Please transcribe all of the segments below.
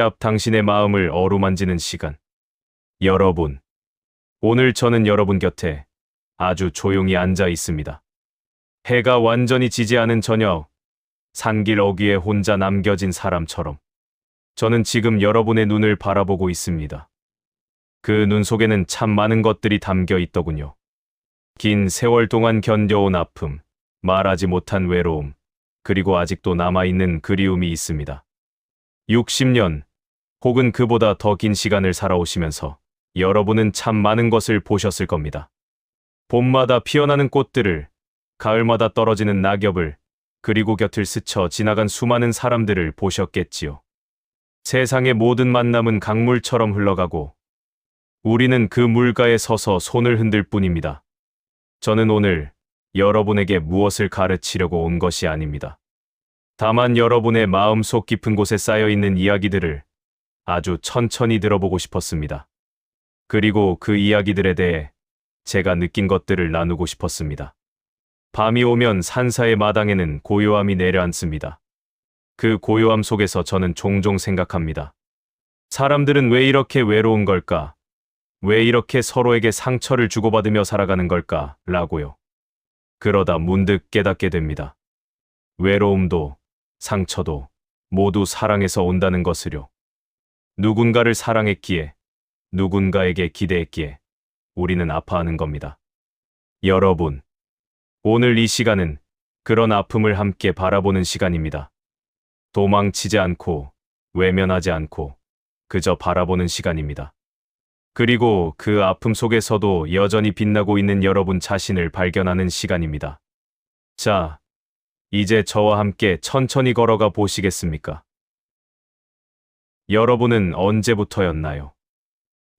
앞 당신의 마음을 어루만지는 시간. 여러분, 오늘 저는 여러분 곁에 아주 조용히 앉아 있습니다. 해가 완전히 지지 않은 저녁, 산길 어귀에 혼자 남겨진 사람처럼 저는 지금 여러분의 눈을 바라보고 있습니다. 그 눈 속에는 참 많은 것들이 담겨 있더군요. 긴 세월 동안 견뎌온 아픔, 말하지 못한 외로움, 그리고 아직도 남아있는 그리움이 있습니다. 60년, 혹은 그보다 더 긴 시간을 살아오시면서 여러분은 참 많은 것을 보셨을 겁니다. 봄마다 피어나는 꽃들을, 가을마다 떨어지는 낙엽을, 그리고 곁을 스쳐 지나간 수많은 사람들을 보셨겠지요. 세상의 모든 만남은 강물처럼 흘러가고 우리는 그 물가에 서서 손을 흔들 뿐입니다. 저는 오늘 여러분에게 무엇을 가르치려고 온 것이 아닙니다. 다만 여러분의 마음속 깊은 곳에 쌓여있는 이야기들을 아주 천천히 들어보고 싶었습니다. 그리고 그 이야기들에 대해 제가 느낀 것들을 나누고 싶었습니다. 밤이 오면 산사의 마당에는 고요함이 내려앉습니다. 그 고요함 속에서 저는 종종 생각합니다. 사람들은 왜 이렇게 외로운 걸까? 왜 이렇게 서로에게 상처를 주고받으며 살아가는 걸까? 라고요. 그러다 문득 깨닫게 됩니다. 외로움도 상처도 모두 사랑에서 온다는 것을요. 누군가를 사랑했기에, 누군가에게 기대했기에 우리는 아파하는 겁니다. 여러분, 오늘 이 시간은 그런 아픔을 함께 바라보는 시간입니다. 도망치지 않고, 외면하지 않고, 그저 바라보는 시간입니다. 그리고 그 아픔 속에서도 여전히 빛나고 있는 여러분 자신을 발견하는 시간입니다. 자, 이제 저와 함께 천천히 걸어가 보시겠습니까? 여러분은 언제부터였나요?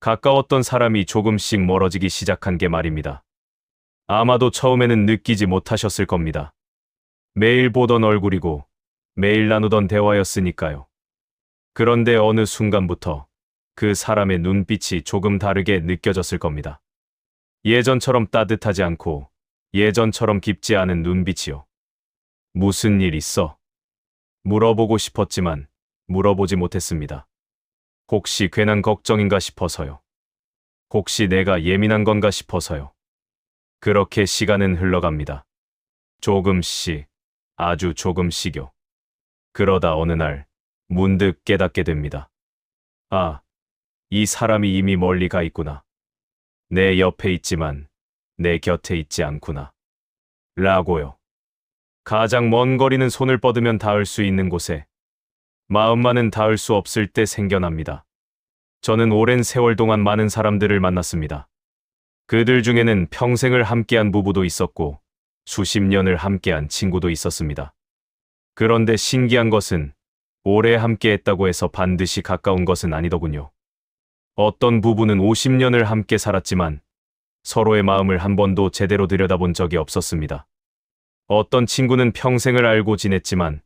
가까웠던 사람이 조금씩 멀어지기 시작한 게 말입니다. 아마도 처음에는 느끼지 못하셨을 겁니다. 매일 보던 얼굴이고 매일 나누던 대화였으니까요. 그런데 어느 순간부터 그 사람의 눈빛이 조금 다르게 느껴졌을 겁니다. 예전처럼 따뜻하지 않고 예전처럼 깊지 않은 눈빛이요. 무슨 일 있어? 물어보고 싶었지만 물어보지 못했습니다. 혹시 괜한 걱정인가 싶어서요. 혹시 내가 예민한 건가 싶어서요. 그렇게 시간은 흘러갑니다. 조금씩, 아주 조금씩요. 그러다 어느 날 문득 깨닫게 됩니다. 아, 이 사람이 이미 멀리 가 있구나. 내 옆에 있지만 내 곁에 있지 않구나. 라고요. 가장 먼 거리는 손을 뻗으면 닿을 수 있는 곳에 마음만은 닿을 수 없을 때 생겨납니다. 저는 오랜 세월 동안 많은 사람들을 만났습니다. 그들 중에는 평생을 함께한 부부도 있었고 수십 년을 함께한 친구도 있었습니다. 그런데 신기한 것은 오래 함께했다고 해서 반드시 가까운 것은 아니더군요. 어떤 부부는 50년을 함께 살았지만 서로의 마음을 한 번도 제대로 들여다본 적이 없었습니다. 어떤 친구는 평생을 알고 지냈지만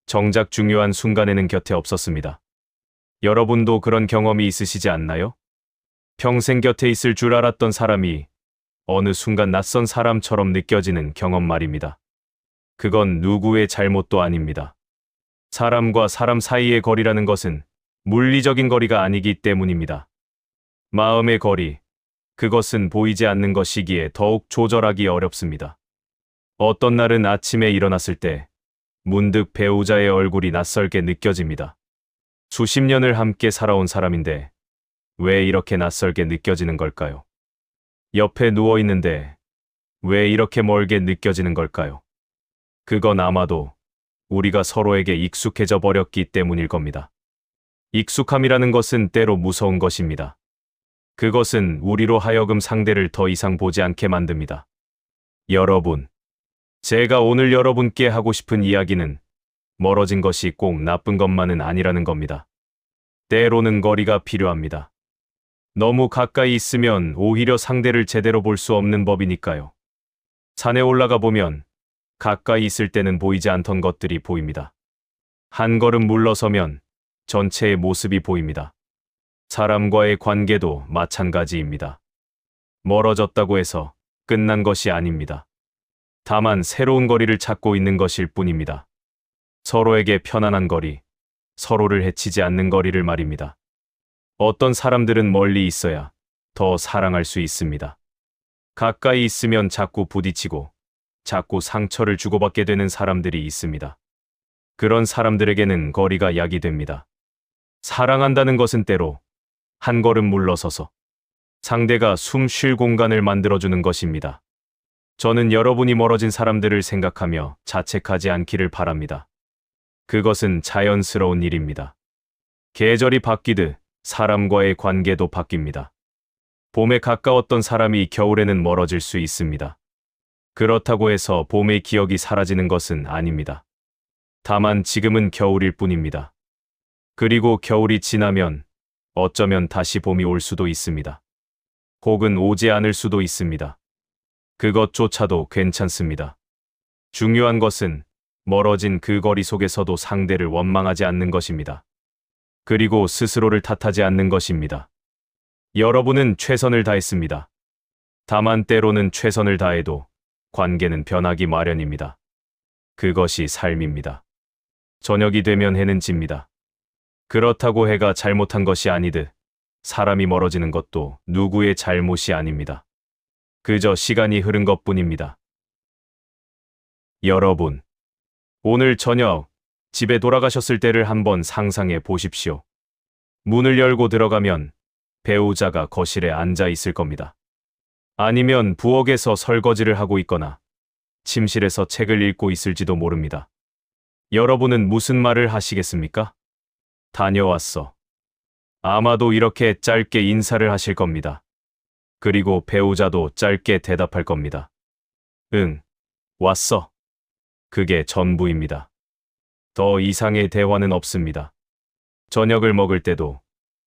정작 중요한 순간에는 곁에 없었습니다. 여러분도 그런 경험이 있으시지 않나요? 평생 곁에 있을 줄 알았던 사람이 어느 순간 낯선 사람처럼 느껴지는 경험 말입니다. 그건 누구의 잘못도 아닙니다. 사람과 사람 사이의 거리라는 것은 물리적인 거리가 아니기 때문입니다. 마음의 거리, 그것은 보이지 않는 것이기에 더욱 조절하기 어렵습니다. 어떤 날은 아침에 일어났을 때 문득 배우자의 얼굴이 낯설게 느껴집니다. 수십 년을 함께 살아온 사람인데 왜 이렇게 낯설게 느껴지는 걸까요? 옆에 누워 있는데 왜 이렇게 멀게 느껴지는 걸까요? 그건 아마도 우리가 서로에게 익숙해져 버렸기 때문일 겁니다. 익숙함이라는 것은 때로 무서운 것입니다. 그것은 우리로 하여금 상대를 더 이상 보지 않게 만듭니다. 여러분, 제가 오늘 여러분께 하고 싶은 이야기는 멀어진 것이 꼭 나쁜 것만은 아니라는 겁니다. 때로는 거리가 필요합니다. 너무 가까이 있으면 오히려 상대를 제대로 볼 수 없는 법이니까요. 산에 올라가 보면 가까이 있을 때는 보이지 않던 것들이 보입니다. 한 걸음 물러서면 전체의 모습이 보입니다. 사람과의 관계도 마찬가지입니다. 멀어졌다고 해서 끝난 것이 아닙니다. 다만 새로운 거리를 찾고 있는 것일 뿐입니다. 서로에게 편안한 거리, 서로를 해치지 않는 거리를 말입니다. 어떤 사람들은 멀리 있어야 더 사랑할 수 있습니다. 가까이 있으면 자꾸 부딪히고 자꾸 상처를 주고받게 되는 사람들이 있습니다. 그런 사람들에게는 거리가 약이 됩니다. 사랑한다는 것은 때로 한 걸음 물러서서 상대가 숨 쉴 공간을 만들어주는 것입니다. 저는 여러분이 멀어진 사람들을 생각하며 자책하지 않기를 바랍니다. 그것은 자연스러운 일입니다. 계절이 바뀌듯 사람과의 관계도 바뀝니다. 봄에 가까웠던 사람이 겨울에는 멀어질 수 있습니다. 그렇다고 해서 봄의 기억이 사라지는 것은 아닙니다. 다만 지금은 겨울일 뿐입니다. 그리고 겨울이 지나면 어쩌면 다시 봄이 올 수도 있습니다. 혹은 오지 않을 수도 있습니다. 그것조차도 괜찮습니다. 중요한 것은 멀어진 그 거리 속에서도 상대를 원망하지 않는 것입니다. 그리고 스스로를 탓하지 않는 것입니다. 여러분은 최선을 다했습니다. 다만 때로는 최선을 다해도 관계는 변하기 마련입니다. 그것이 삶입니다. 저녁이 되면 해는 집니다. 그렇다고 해가 잘못한 것이 아니듯 사람이 멀어지는 것도 누구의 잘못이 아닙니다. 그저 시간이 흐른 것뿐입니다. 여러분, 오늘 저녁 집에 돌아가셨을 때를 한번 상상해 보십시오. 문을 열고 들어가면 배우자가 거실에 앉아 있을 겁니다. 아니면 부엌에서 설거지를 하고 있거나 침실에서 책을 읽고 있을지도 모릅니다. 여러분은 무슨 말을 하시겠습니까? 다녀왔어. 아마도 이렇게 짧게 인사를 하실 겁니다. 그리고 배우자도 짧게 대답할 겁니다. 응, 왔어. 그게 전부입니다. 더 이상의 대화는 없습니다. 저녁을 먹을 때도,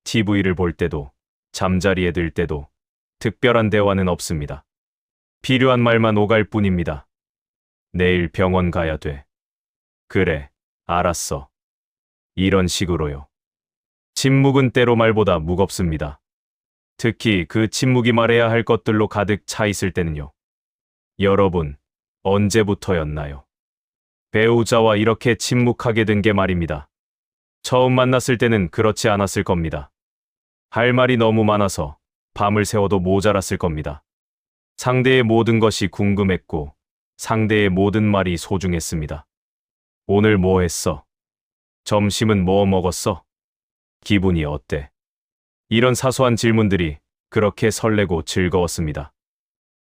TV를 볼 때도, 잠자리에 들 때도 특별한 대화는 없습니다. 필요한 말만 오갈 뿐입니다. 내일 병원 가야 돼. 그래, 알았어. 이런 식으로요. 침묵은 때로 말보다 무겁습니다. 특히 그 침묵이 말해야 할 것들로 가득 차 있을 때는요. 여러분, 언제부터였나요? 배우자와 이렇게 침묵하게 된 게 말입니다. 처음 만났을 때는 그렇지 않았을 겁니다. 할 말이 너무 많아서 밤을 새워도 모자랐을 겁니다. 상대의 모든 것이 궁금했고 상대의 모든 말이 소중했습니다. 오늘 뭐 했어? 점심은 뭐 먹었어? 기분이 어때? 이런 사소한 질문들이 그렇게 설레고 즐거웠습니다.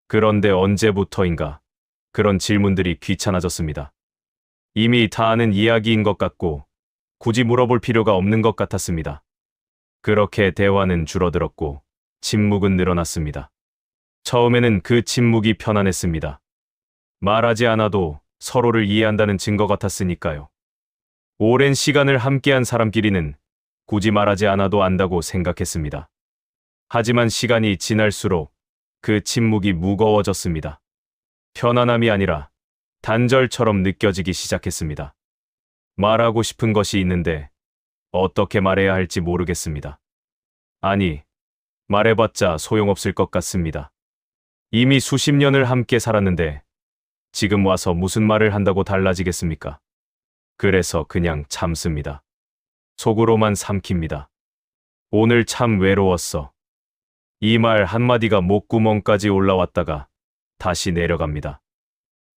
그런데 언제부터인가 그런 질문들이 귀찮아졌습니다. 이미 다 아는 이야기인 것 같고 굳이 물어볼 필요가 없는 것 같았습니다. 그렇게 대화는 줄어들었고 침묵은 늘어났습니다. 처음에는 그 침묵이 편안했습니다. 말하지 않아도 서로를 이해한다는 증거 같았으니까요. 오랜 시간을 함께한 사람끼리는 굳이 말하지 않아도 안다고 생각했습니다. 하지만 시간이 지날수록 그 침묵이 무거워졌습니다. 편안함이 아니라 단절처럼 느껴지기 시작했습니다. 말하고 싶은 것이 있는데 어떻게 말해야 할지 모르겠습니다. 아니, 말해봤자 소용없을 것 같습니다. 이미 수십 년을 함께 살았는데 지금 와서 무슨 말을 한다고 달라지겠습니까? 그래서 그냥 참습니다. 속으로만 삼킵니다. 오늘 참 외로웠어. 이 말 한마디가 목구멍까지 올라왔다가 다시 내려갑니다.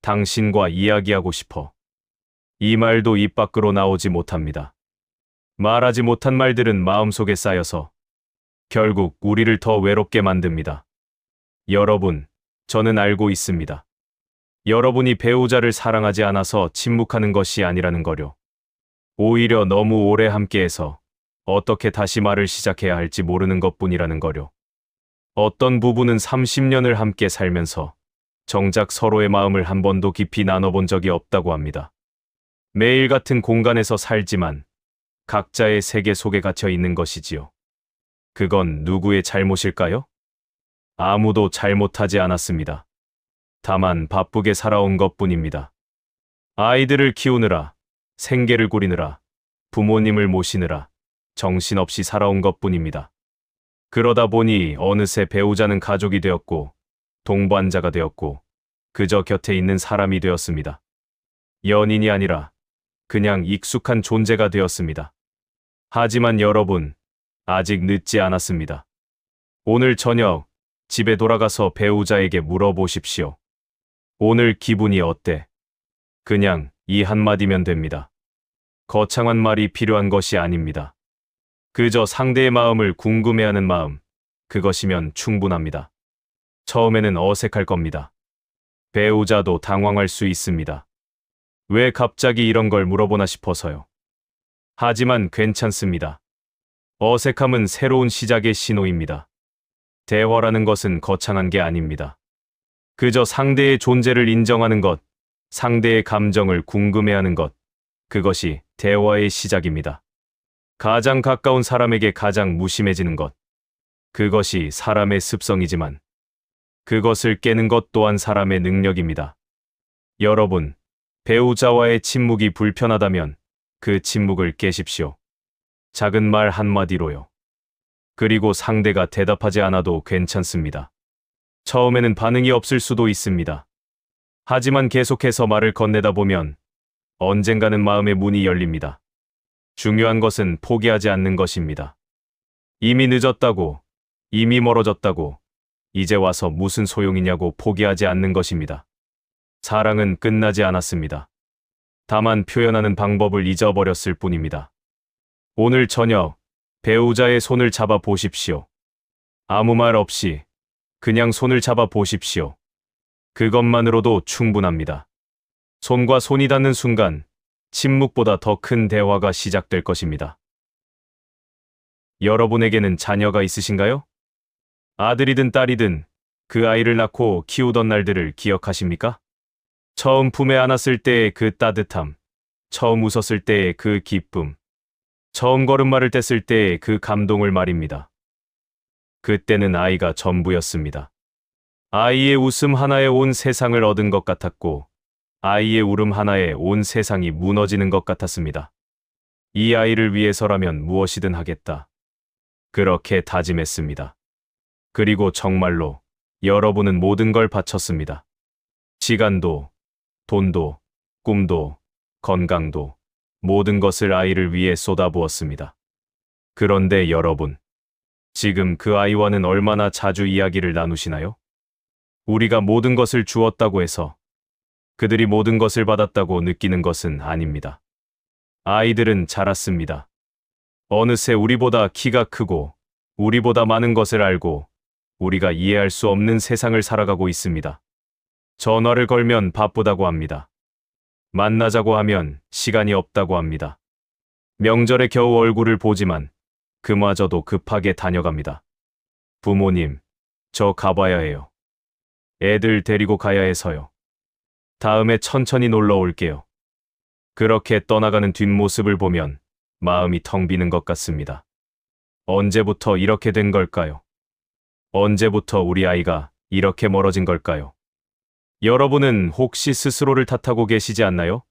당신과 이야기하고 싶어. 이 말도 입 밖으로 나오지 못합니다. 말하지 못한 말들은 마음속에 쌓여서 결국 우리를 더 외롭게 만듭니다. 여러분, 저는 알고 있습니다. 여러분이 배우자를 사랑하지 않아서 침묵하는 것이 아니라는 거요. 오히려 너무 오래 함께해서 어떻게 다시 말을 시작해야 할지 모르는 것뿐이라는 거요. 어떤 부부는 30년을 함께 살면서 정작 서로의 마음을 한 번도 깊이 나눠본 적이 없다고 합니다. 매일 같은 공간에서 살지만 각자의 세계 속에 갇혀 있는 것이지요. 그건 누구의 잘못일까요? 아무도 잘못하지 않았습니다. 다만 바쁘게 살아온 것뿐입니다. 아이들을 키우느라, 생계를 꾸리느라, 부모님을 모시느라 정신없이 살아온 것뿐입니다. 그러다 보니 어느새 배우자는 가족이 되었고 동반자가 되었고 그저 곁에 있는 사람이 되었습니다. 연인이 아니라 그냥 익숙한 존재가 되었습니다. 하지만 여러분, 아직 늦지 않았습니다. 오늘 저녁 집에 돌아가서 배우자에게 물어보십시오. 오늘 기분이 어때? 그냥 이 한마디면 됩니다. 거창한 말이 필요한 것이 아닙니다. 그저 상대의 마음을 궁금해하는 마음, 그것이면 충분합니다. 처음에는 어색할 겁니다. 배우자도 당황할 수 있습니다. 왜 갑자기 이런 걸 물어보나 싶어서요. 하지만 괜찮습니다. 어색함은 새로운 시작의 신호입니다. 대화라는 것은 거창한 게 아닙니다. 그저 상대의 존재를 인정하는 것, 상대의 감정을 궁금해하는 것, 그것이 대화의 시작입니다. 가장 가까운 사람에게 가장 무심해지는 것, 그것이 사람의 습성이지만 그것을 깨는 것 또한 사람의 능력입니다. 여러분, 배우자와의 침묵이 불편하다면 그 침묵을 깨십시오. 작은 말 한마디로요. 그리고 상대가 대답하지 않아도 괜찮습니다. 처음에는 반응이 없을 수도 있습니다. 하지만 계속해서 말을 건네다 보면 언젠가는 마음의 문이 열립니다. 중요한 것은 포기하지 않는 것입니다. 이미 늦었다고, 이미 멀어졌다고, 이제 와서 무슨 소용이냐고 포기하지 않는 것입니다. 사랑은 끝나지 않았습니다. 다만 표현하는 방법을 잊어버렸을 뿐입니다. 오늘 저녁 배우자의 손을 잡아 보십시오. 아무 말 없이 그냥 손을 잡아 보십시오. 그것만으로도 충분합니다. 손과 손이 닿는 순간 침묵보다 더 큰 대화가 시작될 것입니다. 여러분에게는 자녀가 있으신가요? 아들이든 딸이든 그 아이를 낳고 키우던 날들을 기억하십니까? 처음 품에 안았을 때의 그 따뜻함, 처음 웃었을 때의 그 기쁨, 처음 걸음마를 뗐을 때의 그 감동을 말입니다. 그때는 아이가 전부였습니다. 아이의 웃음 하나에 온 세상을 얻은 것 같았고, 아이의 울음 하나에 온 세상이 무너지는 것 같았습니다. 이 아이를 위해서라면 무엇이든 하겠다. 그렇게 다짐했습니다. 그리고 정말로 여러분은 모든 걸 바쳤습니다. 시간도, 돈도, 꿈도, 건강도, 모든 것을 아이를 위해 쏟아부었습니다. 그런데 여러분, 지금 그 아이와는 얼마나 자주 이야기를 나누시나요? 우리가 모든 것을 주었다고 해서 그들이 모든 것을 받았다고 느끼는 것은 아닙니다. 아이들은 자랐습니다. 어느새 우리보다 키가 크고 우리보다 많은 것을 알고 우리가 이해할 수 없는 세상을 살아가고 있습니다. 전화를 걸면 바쁘다고 합니다. 만나자고 하면 시간이 없다고 합니다. 명절에 겨우 얼굴을 보지만 그마저도 급하게 다녀갑니다. 부모님, 저 가봐야 해요. 애들 데리고 가야 해서요. 다음에 천천히 놀러 올게요. 그렇게 떠나가는 뒷모습을 보면 마음이 텅 비는 것 같습니다. 언제부터 이렇게 된 걸까요? 언제부터 우리 아이가 이렇게 멀어진 걸까요? 여러분은 혹시 스스로를 탓하고 계시지 않나요?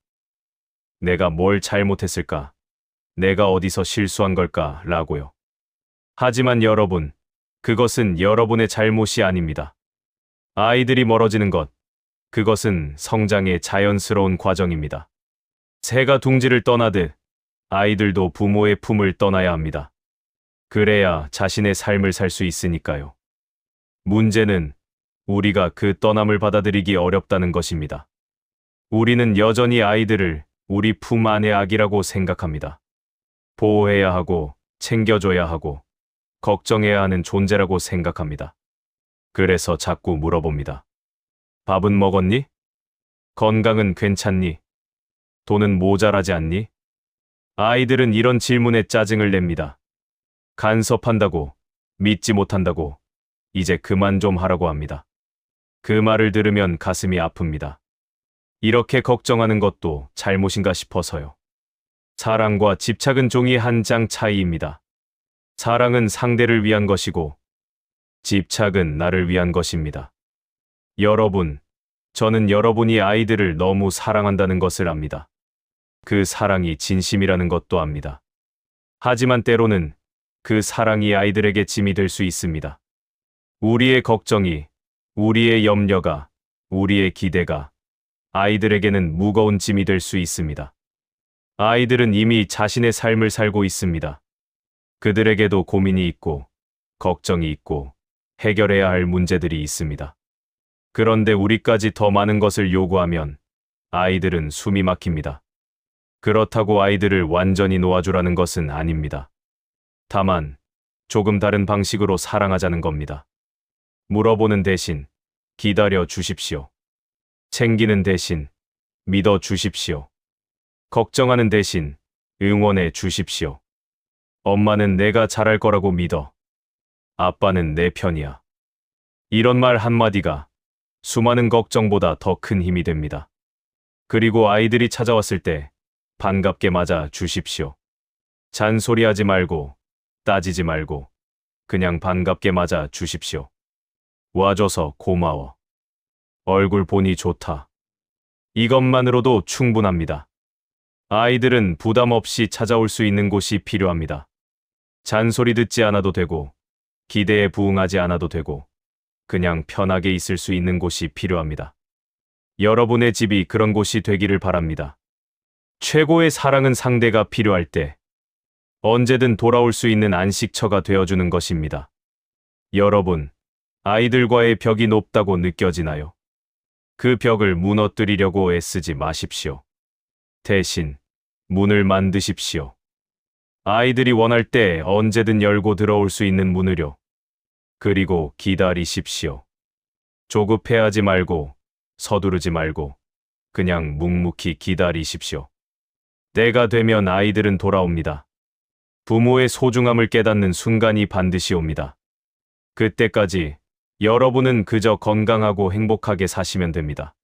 내가 뭘 잘못했을까? 내가 어디서 실수한 걸까? 라고요. 하지만 여러분, 그것은 여러분의 잘못이 아닙니다. 아이들이 멀어지는 것, 그것은 성장의 자연스러운 과정입니다. 새가 둥지를 떠나듯 아이들도 부모의 품을 떠나야 합니다. 그래야 자신의 삶을 살 수 있으니까요. 문제는 우리가 그 떠남을 받아들이기 어렵다는 것입니다. 우리는 여전히 아이들을 우리 품 안의 아기라고 생각합니다. 보호해야 하고, 챙겨줘야 하고, 걱정해야 하는 존재라고 생각합니다. 그래서 자꾸 물어봅니다. 밥은 먹었니? 건강은 괜찮니? 돈은 모자라지 않니? 아이들은 이런 질문에 짜증을 냅니다. 간섭한다고, 믿지 못한다고, 이제 그만 좀 하라고 합니다. 그 말을 들으면 가슴이 아픕니다. 이렇게 걱정하는 것도 잘못인가 싶어서요. 사랑과 집착은 종이 한 장 차이입니다. 사랑은 상대를 위한 것이고, 집착은 나를 위한 것입니다. 여러분, 저는 여러분이 아이들을 너무 사랑한다는 것을 압니다. 그 사랑이 진심이라는 것도 압니다. 하지만 때로는 그 사랑이 아이들에게 짐이 될 수 있습니다. 우리의 걱정이, 우리의 염려가, 우리의 기대가 아이들에게는 무거운 짐이 될 수 있습니다. 아이들은 이미 자신의 삶을 살고 있습니다. 그들에게도 고민이 있고, 걱정이 있고, 해결해야 할 문제들이 있습니다. 그런데 우리까지 더 많은 것을 요구하면 아이들은 숨이 막힙니다. 그렇다고 아이들을 완전히 놓아주라는 것은 아닙니다. 다만, 조금 다른 방식으로 사랑하자는 겁니다. 물어보는 대신 기다려 주십시오. 챙기는 대신 믿어 주십시오. 걱정하는 대신 응원해 주십시오. 엄마는 내가 잘할 거라고 믿어. 아빠는 내 편이야. 이런 말 한마디가 수많은 걱정보다 더 큰 힘이 됩니다. 그리고 아이들이 찾아왔을 때 반갑게 맞아 주십시오. 잔소리하지 말고 따지지 말고 그냥 반갑게 맞아 주십시오. 와줘서 고마워. 얼굴 보니 좋다. 이것만으로도 충분합니다. 아이들은 부담 없이 찾아올 수 있는 곳이 필요합니다. 잔소리 듣지 않아도 되고, 기대에 부응하지 않아도 되고, 그냥 편하게 있을 수 있는 곳이 필요합니다. 여러분의 집이 그런 곳이 되기를 바랍니다. 최고의 사랑은 상대가 필요할 때 언제든 돌아올 수 있는 안식처가 되어주는 것입니다. 여러분, 아이들과의 벽이 높다고 느껴지나요? 그 벽을 무너뜨리려고 애쓰지 마십시오. 대신 문을 만드십시오. 아이들이 원할 때 언제든 열고 들어올 수 있는 문을요. 그리고 기다리십시오. 조급해하지 말고 서두르지 말고 그냥 묵묵히 기다리십시오. 때가 되면 아이들은 돌아옵니다. 부모의 소중함을 깨닫는 순간이 반드시 옵니다. 그때까지 여러분은 그저 건강하고 행복하게 사시면 됩니다.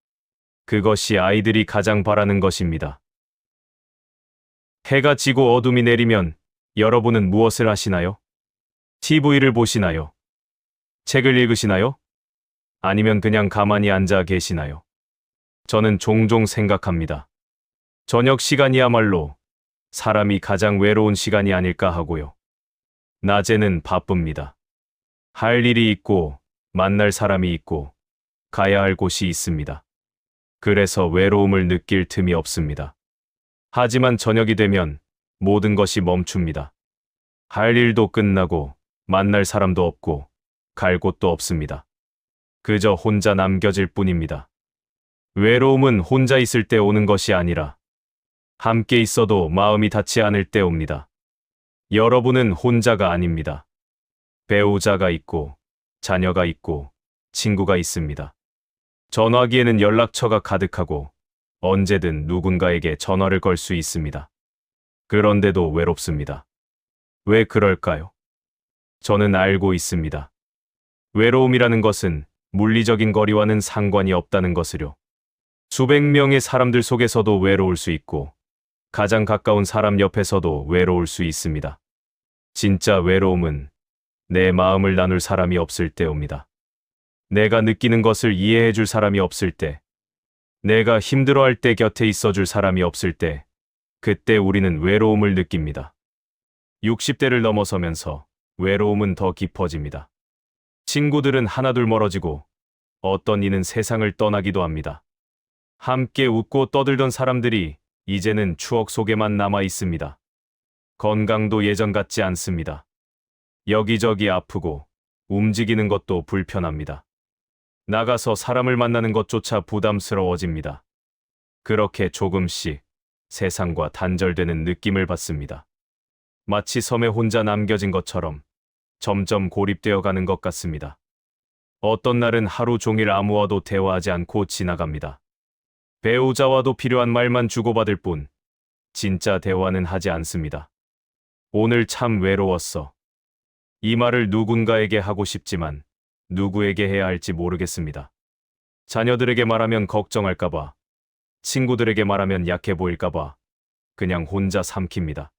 그것이 아이들이 가장 바라는 것입니다. 해가 지고 어둠이 내리면 여러분은 무엇을 하시나요? TV를 보시나요? 책을 읽으시나요? 아니면 그냥 가만히 앉아 계시나요? 저는 종종 생각합니다. 저녁 시간이야말로 사람이 가장 외로운 시간이 아닐까 하고요. 낮에는 바쁩니다. 할 일이 있고, 만날 사람이 있고, 가야 할 곳이 있습니다. 그래서 외로움을 느낄 틈이 없습니다. 하지만 저녁이 되면 모든 것이 멈춥니다. 할 일도 끝나고, 만날 사람도 없고, 갈 곳도 없습니다. 그저 혼자 남겨질 뿐입니다. 외로움은 혼자 있을 때 오는 것이 아니라 함께 있어도 마음이 닿지 않을 때 옵니다. 여러분은 혼자가 아닙니다. 배우자가 있고, 자녀가 있고, 친구가 있습니다. 전화기에는 연락처가 가득하고 언제든 누군가에게 전화를 걸 수 있습니다. 그런데도 외롭습니다. 왜 그럴까요? 저는 알고 있습니다. 외로움이라는 것은 물리적인 거리와는 상관이 없다는 것을요. 수백 명의 사람들 속에서도 외로울 수 있고, 가장 가까운 사람 옆에서도 외로울 수 있습니다. 진짜 외로움은 내 마음을 나눌 사람이 없을 때 옵니다. 내가 느끼는 것을 이해해 줄 사람이 없을 때, 내가 힘들어할 때 곁에 있어 줄 사람이 없을 때, 그때 우리는 외로움을 느낍니다. 60대를 넘어서면서 외로움은 더 깊어집니다. 친구들은 하나둘 멀어지고, 어떤 이는 세상을 떠나기도 합니다. 함께 웃고 떠들던 사람들이 이제는 추억 속에만 남아 있습니다. 건강도 예전 같지 않습니다. 여기저기 아프고 움직이는 것도 불편합니다. 나가서 사람을 만나는 것조차 부담스러워집니다. 그렇게 조금씩 세상과 단절되는 느낌을 받습니다. 마치 섬에 혼자 남겨진 것처럼 점점 고립되어 가는 것 같습니다. 어떤 날은 하루 종일 아무와도 대화하지 않고 지나갑니다. 배우자와도 필요한 말만 주고받을 뿐, 진짜 대화는 하지 않습니다. 오늘 참 외로웠어. 이 말을 누군가에게 하고 싶지만 누구에게 해야 할지 모르겠습니다. 자녀들에게 말하면 걱정할까봐, 친구들에게 말하면 약해 보일까봐 그냥 혼자 삼킵니다.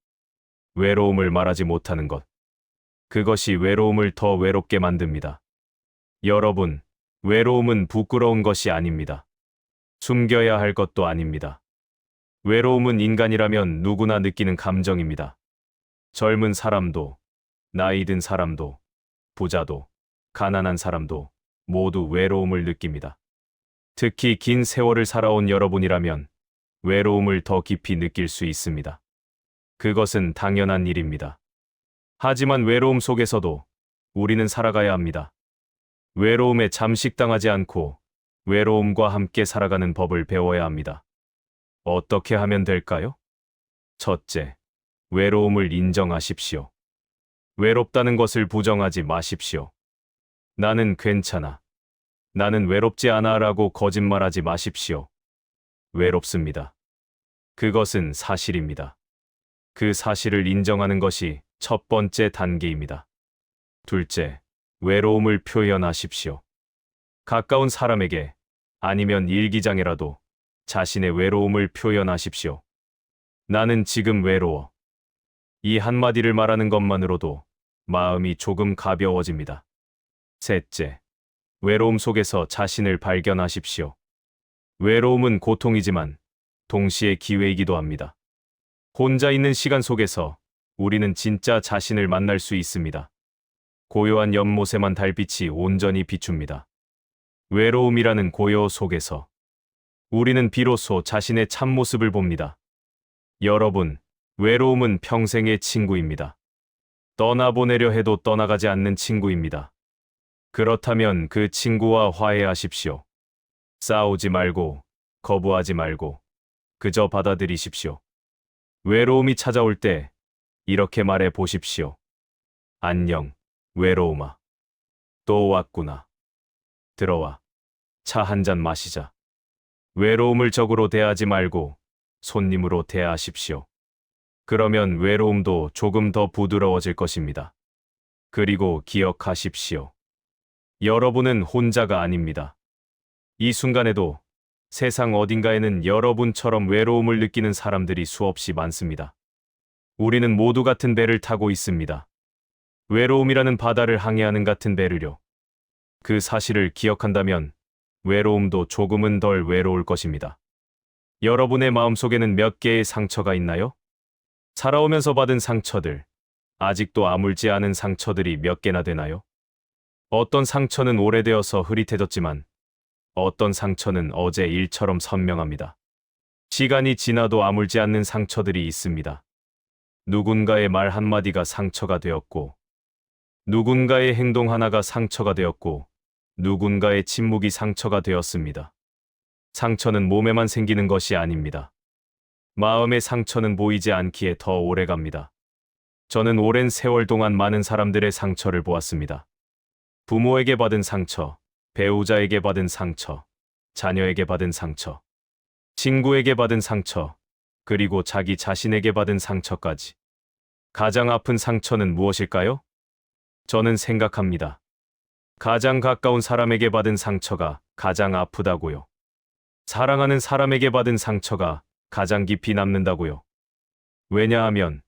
외로움을 말하지 못하는 것. 그것이 외로움을 더 외롭게 만듭니다. 여러분, 외로움은 부끄러운 것이 아닙니다. 숨겨야 할 것도 아닙니다. 외로움은 인간이라면 누구나 느끼는 감정입니다. 젊은 사람도, 나이 든 사람도, 부자도, 가난한 사람도 모두 외로움을 느낍니다. 특히 긴 세월을 살아온 여러분이라면 외로움을 더 깊이 느낄 수 있습니다. 그것은 당연한 일입니다. 하지만 외로움 속에서도 우리는 살아가야 합니다. 외로움에 잠식당하지 않고 외로움과 함께 살아가는 법을 배워야 합니다. 어떻게 하면 될까요? 첫째, 외로움을 인정하십시오. 외롭다는 것을 부정하지 마십시오. 나는 괜찮아. 나는 외롭지 않아 라고 거짓말하지 마십시오. 외롭습니다. 그것은 사실입니다. 그 사실을 인정하는 것이 첫 번째 단계입니다. 둘째, 외로움을 표현하십시오. 가까운 사람에게 아니면 일기장에라도 자신의 외로움을 표현하십시오. 나는 지금 외로워. 이 한마디를 말하는 것만으로도 마음이 조금 가벼워집니다. 셋째, 외로움 속에서 자신을 발견하십시오. 외로움은 고통이지만 동시에 기회이기도 합니다. 혼자 있는 시간 속에서 우리는 진짜 자신을 만날 수 있습니다. 고요한 연못에만 달빛이 온전히 비춥니다. 외로움이라는 고요 속에서 우리는 비로소 자신의 참모습을 봅니다. 여러분, 외로움은 평생의 친구입니다. 떠나보내려 해도 떠나가지 않는 친구입니다. 그렇다면 그 친구와 화해하십시오. 싸우지 말고, 거부하지 말고, 그저 받아들이십시오. 외로움이 찾아올 때 이렇게 말해 보십시오. 안녕, 외로움아. 또 왔구나. 들어와. 차 한 잔 마시자. 외로움을 적으로 대하지 말고 손님으로 대하십시오. 그러면 외로움도 조금 더 부드러워질 것입니다. 그리고 기억하십시오. 여러분은 혼자가 아닙니다. 이 순간에도 세상 어딘가에는 여러분처럼 외로움을 느끼는 사람들이 수없이 많습니다. 우리는 모두 같은 배를 타고 있습니다. 외로움이라는 바다를 항해하는 같은 배를요. 그 사실을 기억한다면 외로움도 조금은 덜 외로울 것입니다. 여러분의 마음속에는 몇 개의 상처가 있나요? 살아오면서 받은 상처들, 아직도 아물지 않은 상처들이 몇 개나 되나요? 어떤 상처는 오래되어서 흐릿해졌지만 어떤 상처는 어제 일처럼 선명합니다. 시간이 지나도 아물지 않는 상처들이 있습니다. 누군가의 말 한마디가 상처가 되었고, 누군가의 행동 하나가 상처가 되었고, 누군가의 침묵이 상처가 되었습니다. 상처는 몸에만 생기는 것이 아닙니다. 마음의 상처는 보이지 않기에 더 오래 갑니다. 저는 오랜 세월 동안 많은 사람들의 상처를 보았습니다. 부모에게 받은 상처, 배우자에게 받은 상처, 자녀에게 받은 상처, 친구에게 받은 상처, 그리고 자기 자신에게 받은 상처까지. 가장 아픈 상처는 무엇일까요? 저는 생각합니다. 가장 가까운 사람에게 받은 상처가 가장 아프다고요. 사랑하는 사람에게 받은 상처가 가장 깊이 남는다고요. 왜냐하면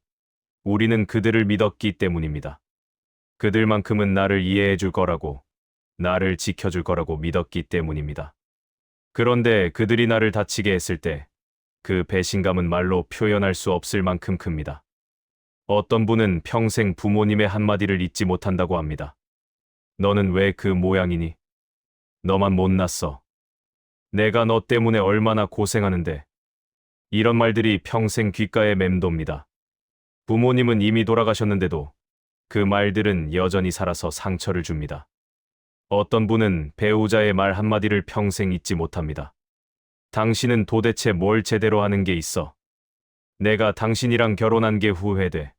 우리는 그들을 믿었기 때문입니다. 그들만큼은 나를 이해해 줄 거라고, 나를 지켜줄 거라고 믿었기 때문입니다. 그런데 그들이 나를 다치게 했을 때 그 배신감은 말로 표현할 수 없을 만큼 큽니다. 어떤 분은 평생 부모님의 한마디를 잊지 못한다고 합니다. 너는 왜 그 모양이니? 너만 못났어. 내가 너 때문에 얼마나 고생하는데. 이런 말들이 평생 귓가에 맴돕니다. 부모님은 이미 돌아가셨는데도 그 말들은 여전히 살아서 상처를 줍니다. 어떤 분은 배우자의 말 한마디를 평생 잊지 못합니다. 당신은 도대체 뭘 제대로 하는 게 있어? 내가 당신이랑 결혼한 게 후회돼.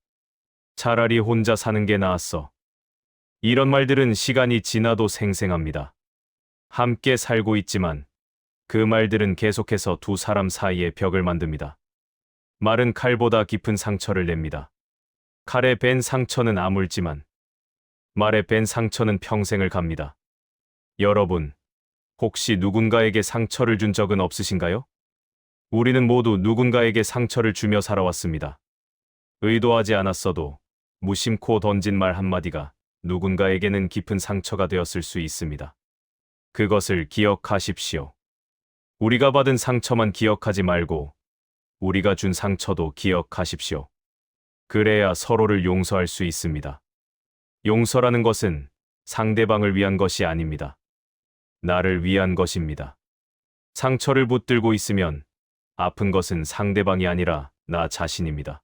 차라리 혼자 사는 게 나았어. 이런 말들은 시간이 지나도 생생합니다. 함께 살고 있지만 그 말들은 계속해서 두 사람 사이에 벽을 만듭니다. 말은 칼보다 깊은 상처를 냅니다. 칼에 벤 상처는 아물지만 말에 벤 상처는 평생을 갑니다. 여러분, 혹시 누군가에게 상처를 준 적은 없으신가요? 우리는 모두 누군가에게 상처를 주며 살아왔습니다. 의도하지 않았어도 무심코 던진 말 한마디가 누군가에게는 깊은 상처가 되었을 수 있습니다. 그것을 기억하십시오. 우리가 받은 상처만 기억하지 말고 우리가 준 상처도 기억하십시오. 그래야 서로를 용서할 수 있습니다. 용서라는 것은 상대방을 위한 것이 아닙니다. 나를 위한 것입니다. 상처를 붙들고 있으면 아픈 것은 상대방이 아니라 나 자신입니다.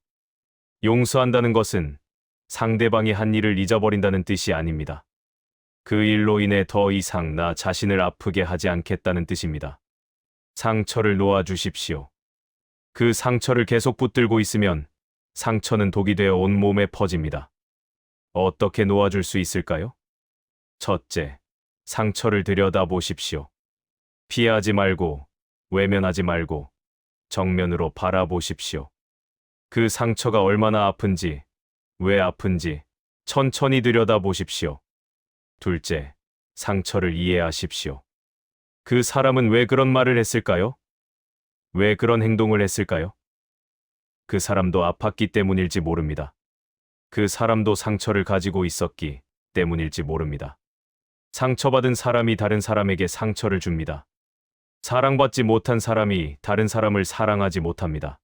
용서한다는 것은 상대방이 한 일을 잊어버린다는 뜻이 아닙니다. 그 일로 인해 더 이상 나 자신을 아프게 하지 않겠다는 뜻입니다. 상처를 놓아주십시오. 그 상처를 계속 붙들고 있으면 상처는 독이 되어 온몸에 퍼집니다. 어떻게 놓아줄 수 있을까요? 첫째, 상처를 들여다보십시오. 피하지 말고, 외면하지 말고, 정면으로 바라보십시오. 그 상처가 얼마나 아픈지, 왜 아픈지 천천히 들여다보십시오. 둘째, 상처를 이해하십시오. 그 사람은 왜 그런 말을 했을까요? 왜 그런 행동을 했을까요? 그 사람도 아팠기 때문일지 모릅니다. 그 사람도 상처를 가지고 있었기 때문일지 모릅니다. 상처받은 사람이 다른 사람에게 상처를 줍니다. 사랑받지 못한 사람이 다른 사람을 사랑하지 못합니다.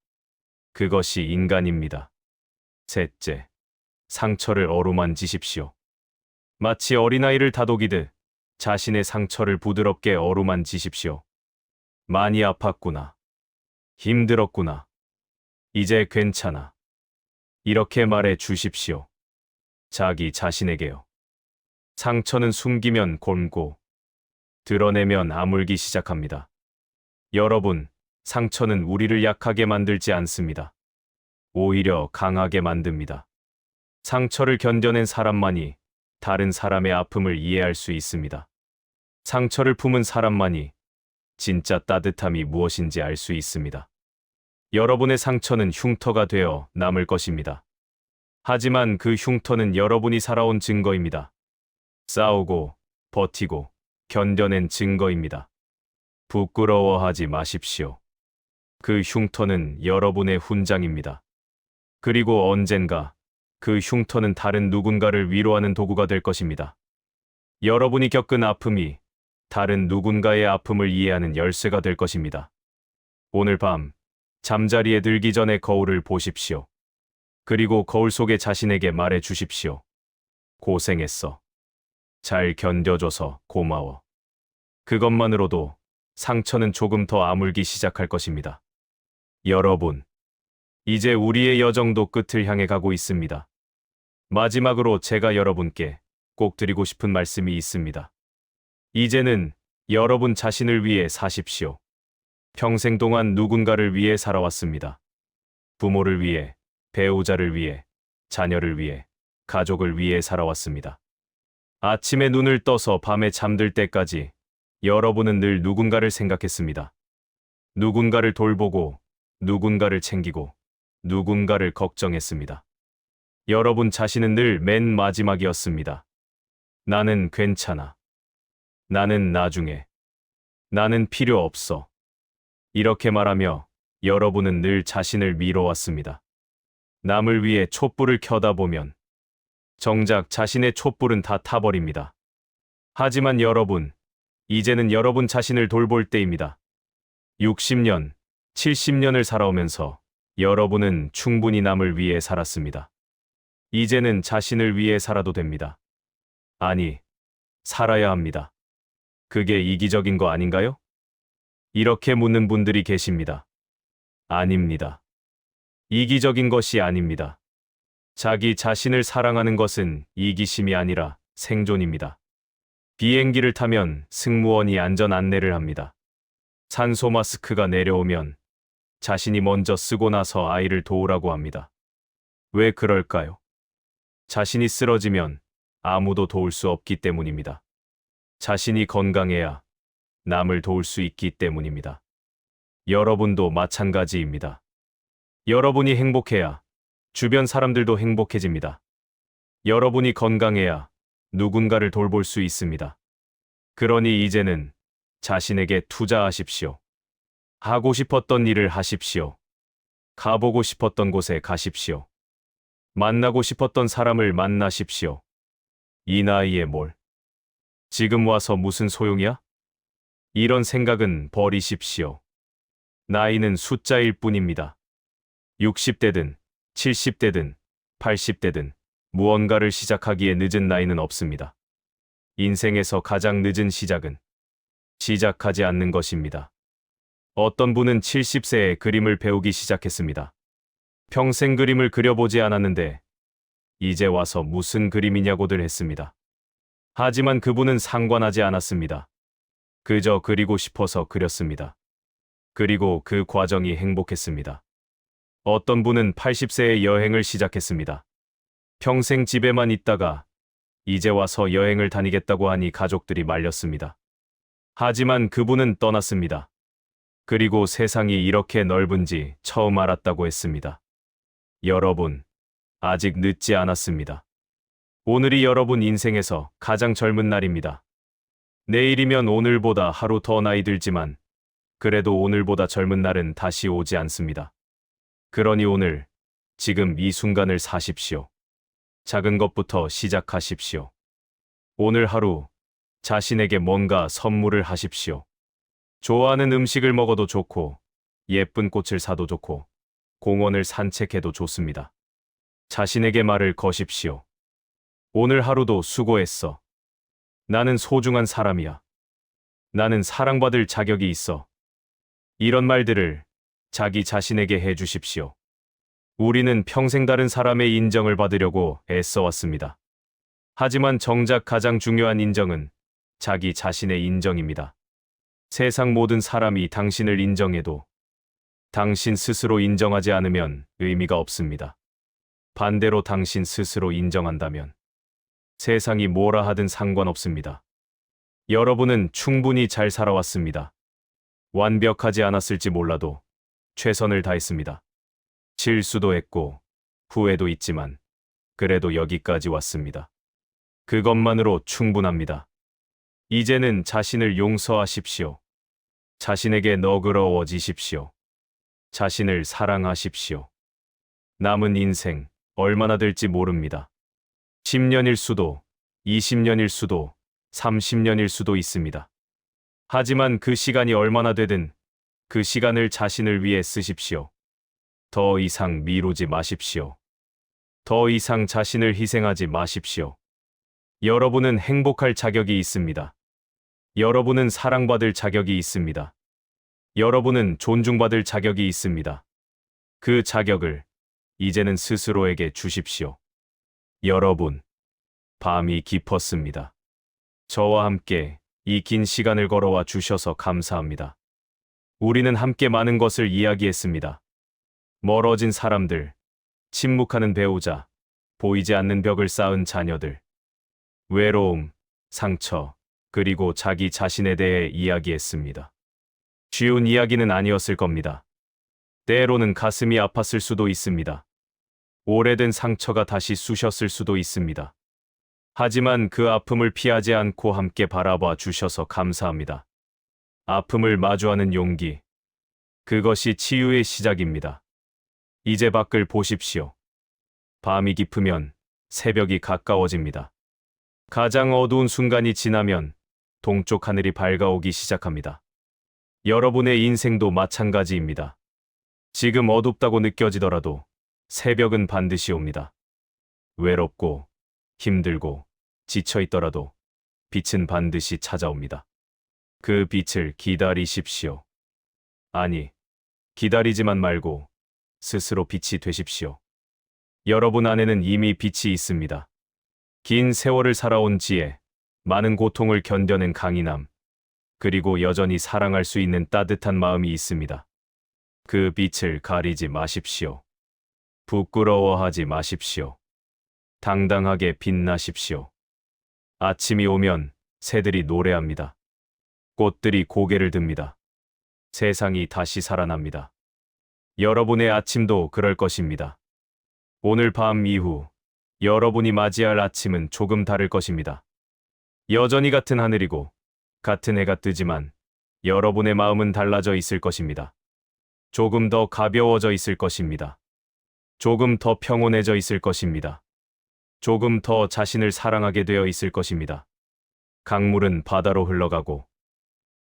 그것이 인간입니다. 셋째, 상처를 어루만지십시오. 마치 어린아이를 다독이듯 자신의 상처를 부드럽게 어루만지십시오. 많이 아팠구나. 힘들었구나. 이제 괜찮아. 이렇게 말해 주십시오. 자기 자신에게요. 상처는 숨기면 곪고, 드러내면 아물기 시작합니다. 여러분, 상처는 우리를 약하게 만들지 않습니다. 오히려 강하게 만듭니다. 상처를 견뎌낸 사람만이 다른 사람의 아픔을 이해할 수 있습니다. 상처를 품은 사람만이 진짜 따뜻함이 무엇인지 알 수 있습니다. 여러분의 상처는 흉터가 되어 남을 것입니다. 하지만 그 흉터는 여러분이 살아온 증거입니다. 싸우고, 버티고, 견뎌낸 증거입니다. 부끄러워하지 마십시오. 그 흉터는 여러분의 훈장입니다. 그리고 언젠가 그 흉터는 다른 누군가를 위로하는 도구가 될 것입니다. 여러분이 겪은 아픔이 다른 누군가의 아픔을 이해하는 열쇠가 될 것입니다. 오늘 밤 잠자리에 들기 전에 거울을 보십시오. 그리고 거울 속에 자신에게 말해 주십시오. 고생했어. 잘 견뎌줘서 고마워. 그것만으로도 상처는 조금 더 아물기 시작할 것입니다. 여러분, 이제 우리의 여정도 끝을 향해 가고 있습니다. 마지막으로 제가 여러분께 꼭 드리고 싶은 말씀이 있습니다. 이제는 여러분 자신을 위해 사십시오. 평생 동안 누군가를 위해 살아왔습니다. 부모를 위해, 배우자를 위해, 자녀를 위해, 가족을 위해 살아왔습니다. 아침에 눈을 떠서 밤에 잠들 때까지 여러분은 늘 누군가를 생각했습니다. 누군가를 돌보고, 누군가를 챙기고, 누군가를 걱정했습니다. 여러분 자신은 늘 맨 마지막이었습니다. 나는 괜찮아. 나는 나중에. 나는 필요 없어. 이렇게 말하며 여러분은 늘 자신을 밀어왔습니다. 남을 위해 촛불을 켜다 보면 정작 자신의 촛불은 다 타버립니다. 하지만 여러분, 이제는 여러분 자신을 돌볼 때입니다. 60년, 70년을 살아오면서 여러분은 충분히 남을 위해 살았습니다. 이제는 자신을 위해 살아도 됩니다. 아니, 살아야 합니다. 그게 이기적인 거 아닌가요? 이렇게 묻는 분들이 계십니다. 아닙니다. 이기적인 것이 아닙니다. 자기 자신을 사랑하는 것은 이기심이 아니라 생존입니다. 비행기를 타면 승무원이 안전 안내를 합니다. 산소 마스크가 내려오면 자신이 먼저 쓰고 나서 아이를 도우라고 합니다. 왜 그럴까요? 자신이 쓰러지면 아무도 도울 수 없기 때문입니다. 자신이 건강해야 남을 도울 수 있기 때문입니다. 여러분도 마찬가지입니다. 여러분이 행복해야 주변 사람들도 행복해집니다. 여러분이 건강해야 누군가를 돌볼 수 있습니다. 그러니 이제는 자신에게 투자하십시오. 하고 싶었던 일을 하십시오. 가보고 싶었던 곳에 가십시오. 만나고 싶었던 사람을 만나십시오. 이 나이에 뭘? 지금 와서 무슨 소용이야? 이런 생각은 버리십시오. 나이는 숫자일 뿐입니다. 60대든 70대든 80대든 무언가를 시작하기에 늦은 나이는 없습니다. 인생에서 가장 늦은 시작은 시작하지 않는 것입니다. 어떤 분은 70세에 그림을 배우기 시작했습니다. 평생 그림을 그려보지 않았는데 이제 와서 무슨 그림이냐고들 했습니다. 하지만 그분은 상관하지 않았습니다. 그저 그리고 싶어서 그렸습니다. 그리고 그 과정이 행복했습니다. 어떤 분은 80세에 여행을 시작했습니다. 평생 집에만 있다가 이제 와서 여행을 다니겠다고 하니 가족들이 말렸습니다. 하지만 그분은 떠났습니다. 그리고 세상이 이렇게 넓은지 처음 알았다고 했습니다. 여러분, 아직 늦지 않았습니다. 오늘이 여러분 인생에서 가장 젊은 날입니다. 내일이면 오늘보다 하루 더 나이 들지만 그래도 오늘보다 젊은 날은 다시 오지 않습니다. 그러니 오늘, 지금 이 순간을 사십시오. 작은 것부터 시작하십시오. 오늘 하루 자신에게 뭔가 선물을 하십시오. 좋아하는 음식을 먹어도 좋고, 예쁜 꽃을 사도 좋고, 공원을 산책해도 좋습니다. 자신에게 말을 거십시오. 오늘 하루도 수고했어. 나는 소중한 사람이야. 나는 사랑받을 자격이 있어. 이런 말들을 자기 자신에게 해주십시오. 우리는 평생 다른 사람의 인정을 받으려고 애써왔습니다. 하지만 정작 가장 중요한 인정은 자기 자신의 인정입니다. 세상 모든 사람이 당신을 인정해도 당신 스스로 인정하지 않으면 의미가 없습니다. 반대로 당신 스스로 인정한다면 세상이 뭐라 하든 상관없습니다. 여러분은 충분히 잘 살아왔습니다. 완벽하지 않았을지 몰라도 최선을 다했습니다. 실수도 했고 후회도 있지만 그래도 여기까지 왔습니다. 그것만으로 충분합니다. 이제는 자신을 용서하십시오. 자신에게 너그러워지십시오. 자신을 사랑하십시오. 남은 인생 얼마나 될지 모릅니다. 10년일 수도, 20년일 수도, 30년일 수도 있습니다. 하지만 그 시간이 얼마나 되든 그 시간을 자신을 위해 쓰십시오. 더 이상 미루지 마십시오. 더 이상 자신을 희생하지 마십시오. 여러분은 행복할 자격이 있습니다. 여러분은 사랑받을 자격이 있습니다. 여러분은 존중받을 자격이 있습니다. 그 자격을 이제는 스스로에게 주십시오. 여러분, 밤이 깊었습니다. 저와 함께 이 긴 시간을 걸어와 주셔서 감사합니다. 우리는 함께 많은 것을 이야기했습니다. 멀어진 사람들, 침묵하는 배우자, 보이지 않는 벽을 쌓은 자녀들, 외로움, 상처, 그리고 자기 자신에 대해 이야기했습니다. 쉬운 이야기는 아니었을 겁니다. 때로는 가슴이 아팠을 수도 있습니다. 오래된 상처가 다시 쑤셨을 수도 있습니다. 하지만 그 아픔을 피하지 않고 함께 바라봐 주셔서 감사합니다. 아픔을 마주하는 용기, 그것이 치유의 시작입니다. 이제 밖을 보십시오. 밤이 깊으면 새벽이 가까워집니다. 가장 어두운 순간이 지나면 동쪽 하늘이 밝아오기 시작합니다. 여러분의 인생도 마찬가지입니다. 지금 어둡다고 느껴지더라도 새벽은 반드시 옵니다. 외롭고 힘들고 지쳐있더라도 빛은 반드시 찾아옵니다. 그 빛을 기다리십시오. 아니, 기다리지만 말고 스스로 빛이 되십시오. 여러분 안에는 이미 빛이 있습니다. 긴 세월을 살아온 지혜, 많은 고통을 견뎌낸 강인함, 그리고 여전히 사랑할 수 있는 따뜻한 마음이 있습니다. 그 빛을 가리지 마십시오. 부끄러워하지 마십시오. 당당하게 빛나십시오. 아침이 오면 새들이 노래합니다. 꽃들이 고개를 듭니다. 세상이 다시 살아납니다. 여러분의 아침도 그럴 것입니다. 오늘 밤 이후 여러분이 맞이할 아침은 조금 다를 것입니다. 여전히 같은 하늘이고 같은 해가 뜨지만 여러분의 마음은 달라져 있을 것입니다. 조금 더 가벼워져 있을 것입니다. 조금 더 평온해져 있을 것입니다. 조금 더 자신을 사랑하게 되어 있을 것입니다. 강물은 바다로 흘러가고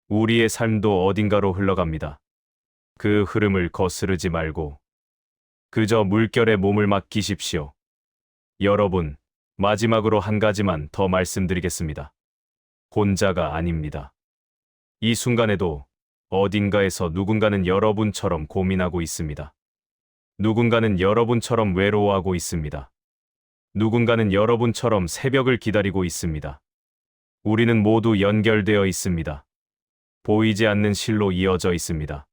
우리의 삶도 어딘가로 흘러갑니다. 그 흐름을 거스르지 말고 그저 물결에 몸을 맡기십시오. 여러분, 마지막으로 한 가지만 더 말씀드리겠습니다. 혼자가 아닙니다. 이 순간에도 어딘가에서 누군가는 여러분처럼 고민하고 있습니다. 누군가는 여러분처럼 외로워하고 있습니다. 누군가는 여러분처럼 새벽을 기다리고 있습니다. 우리는 모두 연결되어 있습니다. 보이지 않는 실로 이어져 있습니다.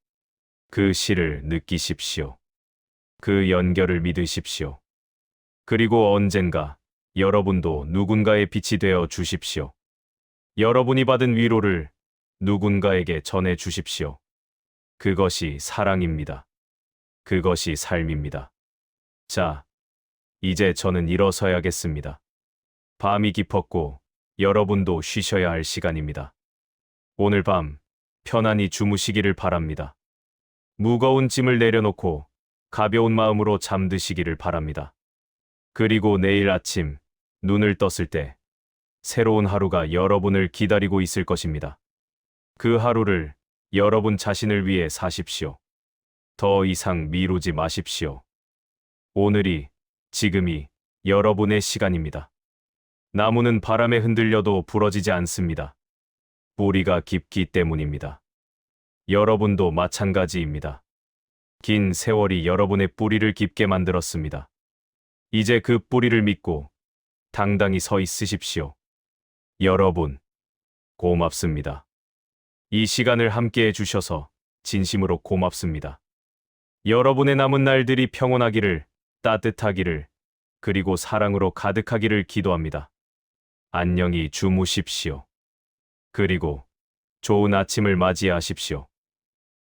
그 실을 느끼십시오. 그 연결을 믿으십시오. 그리고 언젠가 여러분도 누군가의 빛이 되어 주십시오. 여러분이 받은 위로를 누군가에게 전해 주십시오. 그것이 사랑입니다. 그것이 삶입니다. 자, 이제 저는 일어서야겠습니다. 밤이 깊었고 여러분도 쉬셔야 할 시간입니다. 오늘 밤 편안히 주무시기를 바랍니다. 무거운 짐을 내려놓고 가벼운 마음으로 잠드시기를 바랍니다. 그리고 내일 아침 눈을 떴을 때 새로운 하루가 여러분을 기다리고 있을 것입니다. 그 하루를 여러분 자신을 위해 사십시오. 더 이상 미루지 마십시오. 오늘이, 지금이 여러분의 시간입니다. 나무는 바람에 흔들려도 부러지지 않습니다. 뿌리가 깊기 때문입니다. 여러분도 마찬가지입니다. 긴 세월이 여러분의 뿌리를 깊게 만들었습니다. 이제 그 뿌리를 믿고 당당히 서 있으십시오. 여러분, 고맙습니다. 이 시간을 함께 해주셔서 진심으로 고맙습니다. 여러분의 남은 날들이 평온하기를, 따뜻하기를, 그리고 사랑으로 가득하기를 기도합니다. 안녕히 주무십시오. 그리고 좋은 아침을 맞이하십시오.